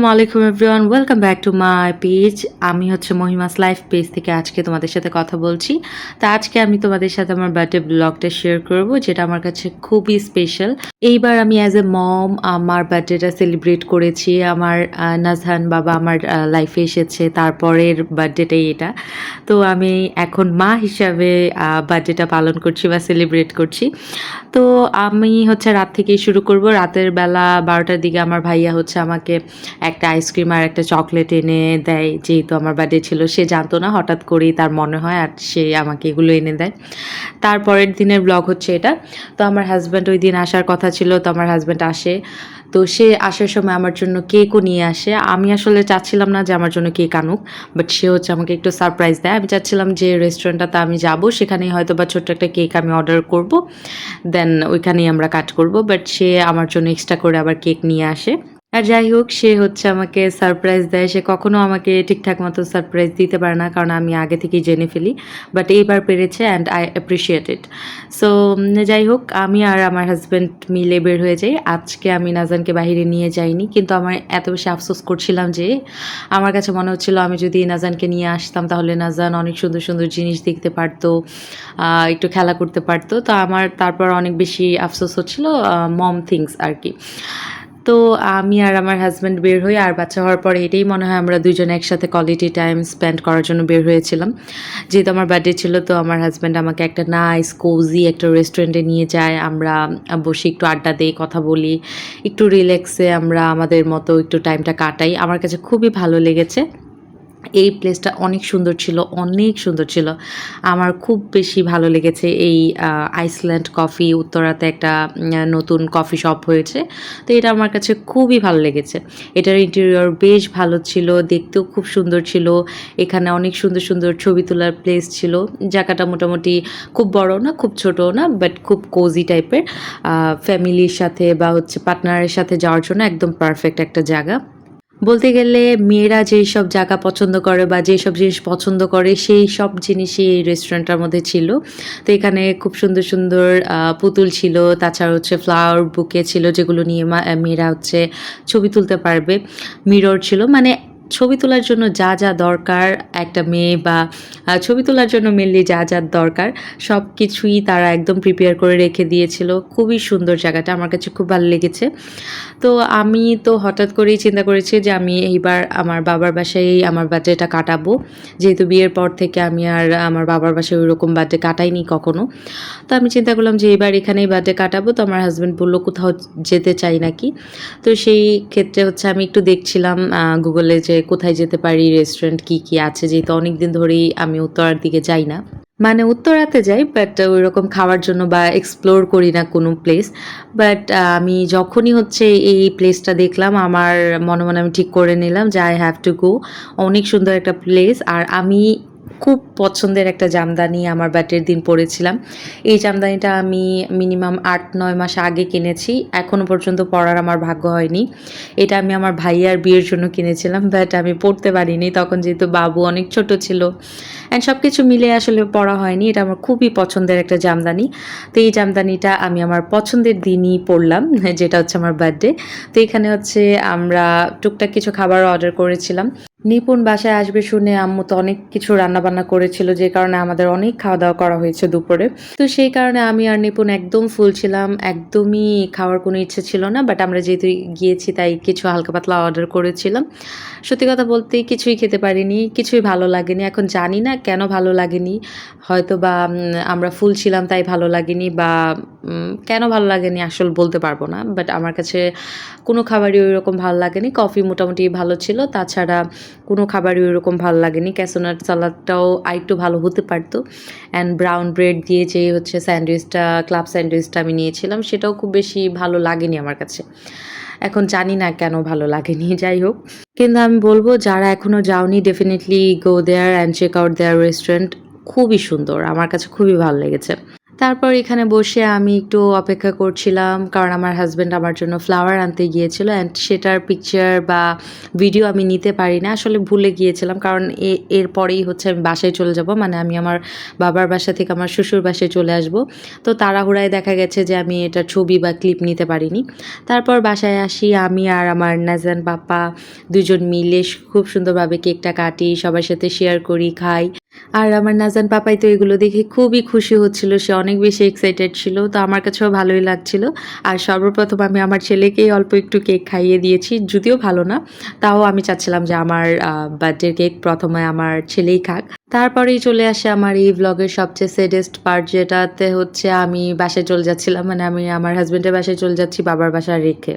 আসসালামু আলাইকুম everyone, welcome back to my page. আমি হচ্ছে মহিমাস লাইফ পেজ থেকে আজকে তোমাদের সাথে কথা বলছি। তো আজকে আমি তোমাদের সাথে আমার বার্থডে ব্লগটা শেয়ার করব, যেটা আমার কাছে খুবই স্পেশাল। এইবার আমি অ্যাজ এ মম আমার বার্থডেটা সেলিব্রেট করেছি। আমার নাজহান বাবা আমার লাইফে এসেছে, তারপরের বার্থডেটাই এটা। তো আমি এখন মা হিসাবে বার্থডেটা পালন করছি বা সেলিব্রেট করছি। তো আমি হচ্ছে রাত থেকেই শুরু করব। রাতের বেলা 12টার দিকে আমার ভাইয়া হচ্ছে আমাকে একটা আইসক্রিম আর একটা চকলেট এনে দেয়। যেহেতু আমার বার্থডে ছিল, সে জানতো না, হঠাৎ করেই তার মনে হয় আর সে আমাকে এগুলো এনে দেয়। তারপরের দিনের ব্লগ হচ্ছে এটা। তো আমার হাজব্যান্ড ওই দিন আসার কথা ছিল, তো আমার হাজব্যান্ড আসে। তো সে আসার সময় আমার জন্য কেকও নিয়ে আসে। আমি আসলে চাচ্ছিলাম না যে আমার জন্য কেক আনুক, বাট সে হচ্ছে আমাকে একটু সারপ্রাইজ দেয়। আমি চাচ্ছিলাম যে রেস্টুরেন্টটাতে আমি যাব, সেখানেই হয়তো বা ছোট্ট একটা কেক আমি অর্ডার করব, দেন ওইখানেই আমরা কাট করব। বাট সে আমার জন্য এক্সট্রা করে আবার কেক নিয়ে আসে। আর যাই হোক, সে হচ্ছে আমাকে সারপ্রাইজ দেয়। সে কখনো আমাকে ঠিকঠাক মতো সারপ্রাইজ দিতে পারে না, কারণ আমি আগে থেকেই জেনে ফেলি। বাট এইবার পেরেছে and I appreciate it. So যাই হোক, আমি আর আমার হাজব্যান্ড মিলে বের হয়ে যাই। আজকে আমি নাজানকে বাহিরে নিয়ে যাইনি, কিন্তু আমার এত বেশি আফসোস করছিলাম যে আমার কাছে মনে হচ্ছিল আমি যদি নাজানকে নিয়ে আসতাম তাহলে নাজান অনেক সুন্দর সুন্দর জিনিস দেখতে পারতো, একটু খেলা করতে পারতো। তো আমার তারপর অনেক বেশি আফসোস হচ্ছিল, মম থিংস আর কি। তো আমি আর আমার হাজব্যান্ড বের হই, আর বাচ্চা হওয়ার পরে এটাই মনে হয় আমরা দুজনে একসাথে কোয়ালিটি টাইম স্পেন্ড করার জন্য বের হয়েছিলাম। যেহেতু আমার বার্থডে ছিল, তো আমার হাজব্যান্ড আমাকে একটা নাইস কোজি একটা রেস্টুরেন্টে নিয়ে যায়। আমরা বসে একটু আড্ডা দিই, কথা বলি, একটু রিল্যাক্সে আমরা আমাদের মতো একটু টাইমটা কাটাই। আমার কাছে খুবই ভালো লেগেছে। এই প্লেসটা অনেক সুন্দর ছিল, অনেক সুন্দর ছিল। আমার খুব বেশি ভালো লেগেছে এই আইসল্যান্ড কফি। উত্তরাতে একটা নতুন কফি শপ হয়েছে, তো এটা আমার কাছে খুবই ভালো লেগেছে। এটার ইন্টেরিয়র বেশ ভালো ছিল, দেখতেও খুব সুন্দর ছিল। এখানে অনেক সুন্দর সুন্দর ছবি তোলার প্লেস ছিল। জায়গাটা মোটামুটি খুব বড় না, খুব ছোটও না, বাট খুব কোজি টাইপের। ফ্যামিলির সাথে বা হচ্ছে পার্টনারের সাথে যাওয়ার জন্য একদম পারফেক্ট একটা জায়গা। বলতে গেলে মেয়েরা যেসব জায়গা পছন্দ করে বা যেসব জিনিস পছন্দ করে, সেই সব জিনিসই এই রেস্টুরেন্টটার মধ্যে ছিল। তো এখানে খুব সুন্দর সুন্দর পুতুল ছিল, তাছাড়া হচ্ছে ফ্লাওয়ার বুকে ছিল, যেগুলো নিয়ে মেয়েরা হচ্ছে ছবি তুলতে পারবে। মিরর ছিল, মানে ছবি তোলার জন্য যা যা দরকার একটা মেয়ে বা ছবি তোলার জন্য মেনলি যা যা দরকার সব কিছুই তারা একদম প্রিপেয়ার করে রেখে দিয়েছিল। খুবই সুন্দর জায়গাটা, আমার কাছে খুব ভালো লেগেছে। তো আমি তো হঠাৎ করেই চিন্তা করেছি যে আমি এইবার আমার বাবার বাসায় আমার বার্থডেটা কাটাবো। যেহেতু বিয়ের পর থেকে আমি আর আমার বাবার বাসায় ওইরকম বার্থডে কাটাইনি কখনো। তো আমি চিন্তা করলাম যে এবার এখানেই বার্থডে কাটাবো। তো আমার হাজব্যান্ড বলল কোথাও যেতে চাই নাকি। তো সেই ক্ষেত্রে হচ্ছে আমি একটু দেখছিলাম গুগলে যে কোথায় যেতে পারি, রেস্টুরেন্ট কি কি আছে, যেহেতু অনেক দিন ধরেই আমি উত্তরার দিকে যাই না। মানে উত্তরাতে যাই, বাট ওইরকম খাওয়ার জন্য বা এক্সপ্লোর করি না কোনো প্লেস। বাট আমি যখনই হচ্ছে এই প্লেসটা দেখলাম, আমার মনে মনে আমি ঠিক করে নিলাম যে আই হ্যাভ টু গো। অনেক সুন্দর একটা প্লেস। আর আমি খুব পছন্দের একটা জামদানি আমার বার্থডের দিন পরেছিলাম। এই জামদানিটা আমি মিনিমাম ৮-৯ মাস আগে কিনেছি, এখনও পর্যন্ত পরার আমার ভাগ্য হয়নি। এটা আমি আমার ভাইয়ার বিয়ের জন্য কিনেছিলাম, বাট আমি পরতে পারিনি তখন, যেহেতু বাবু অনেক ছোট ছিল। অ্যান্ড সব কিছু মিলে আসলে পরা হয়নি। এটা আমার খুবই পছন্দের একটা জামদানি। তো এই জামদানিটা আমি আমার পছন্দের দিনই পরলাম, যেটা হচ্ছে আমার বার্থডে। তো এখানে হচ্ছে আমরা টুকটাক কিছু খাবার অর্ডার করেছিলাম। নিপুণ বাসায় আসবে শুনে আম্মু তো অনেক কিছু রান্নাবান্না করেছিল, যে কারণে আমাদের অনেক খাওয়া দাওয়া করা হয়েছে দুপুরে। তো সেই কারণে আমি আর নিপুণ একদম ফুল ছিলাম, একদমই খাওয়ার কোনো ইচ্ছে ছিল না। বাট আমরা যেহেতু গিয়েছি তাই কিছু হালকা পাতলা অর্ডার করেছিলাম। সত্যি কথা বলতে কিছুই খেতে পারিনি, কিছুই ভালো লাগেনি। এখন জানি না কেন ভালো লাগেনি। হয়তো বা আমরা ফুল ছিলাম তাই ভালো লাগেনি, বা কেন ভালো লাগেনি আসলে বলতে পারবো না। বাট আমার কাছে কোনো খাবারই ওইরকম ভালো লাগেনি। কফি মোটামুটি ভালো ছিল, তাছাড়া কোনো খাবারই ওইরকম ভালো লাগেনি। ক্যাসোনাট সালাদটাও আরেকটু ভালো হতে পারতো। অ্যান্ড ব্রাউন ব্রেড দিয়ে যে হচ্ছে স্যান্ডউইচটা, ক্লাব স্যান্ডউইচটা আমি নিয়েছিলাম, সেটাও খুব বেশি ভালো লাগেনি আমার কাছে। এখন জানি না কেন ভালো লাগেনি। যাই হোক, কিন্তু আমি বলব যারা এখনো যাওনি, definitely go there and check out their restaurant. খুবই সুন্দর, আমার কাছে খুবই ভালো লেগেছে। তারপর এখানে বসে আমি একটু অপেক্ষা করছিলাম। কারণ আমার হাসব্যান্ড আমার জন্য ফ্লাওয়ার আনতে গিয়েছিল অ্যান্ড সেটার পিকচার বা ভিডিও আমি নিতে পারি না। আসলে ভুলে গিয়েছিলাম। কারণ এরপরেই হচ্ছে আমি বাসায় চলে যাব। মানে আমি আমার বাবার বাসা থেকে আমার শ্বশুর বাসায় চলে আসব। তো তাড়াহুড়ায় দেখা গেছে যে আমি এটার ছবি বা ক্লিপ নিতে পারিনি। তারপর বাসায় আসি আমি আর আমার নাজান পাপা ২ জন মিলে খুব সুন্দরভাবে কেকটা কাটি, সবার সাথে শেয়ার করি, খাই। আর আমার নাজান পাপাই তো এগুলো দেখে খুবই খুশি হচ্ছিল। সে অনেক বেশি এক্সাইটেড ছিল। তো আমার কাছেও ভালোই লাগছিল। আর সর্বপ্রথম আমি আমার ছেলেকেই অল্প একটু কেক খাইয়ে দিয়েছি। যদিও ভালো না। তাও আমি চাচ্ছিলাম যে আমার বার্থডের কেক ১ম এ আমার ছেলেই খাক। তারপরেই চলে আসে আমার এই ভ্লগের সবচেয়ে স্যাডেস্ট পার্ট যেটাতে হচ্ছে আমি বাসায় চলে যাচ্ছিলাম। মানে আমি আমার হাসব্যান্ডের বাসায় চলে যাচ্ছি বাবার বাসা রেখে।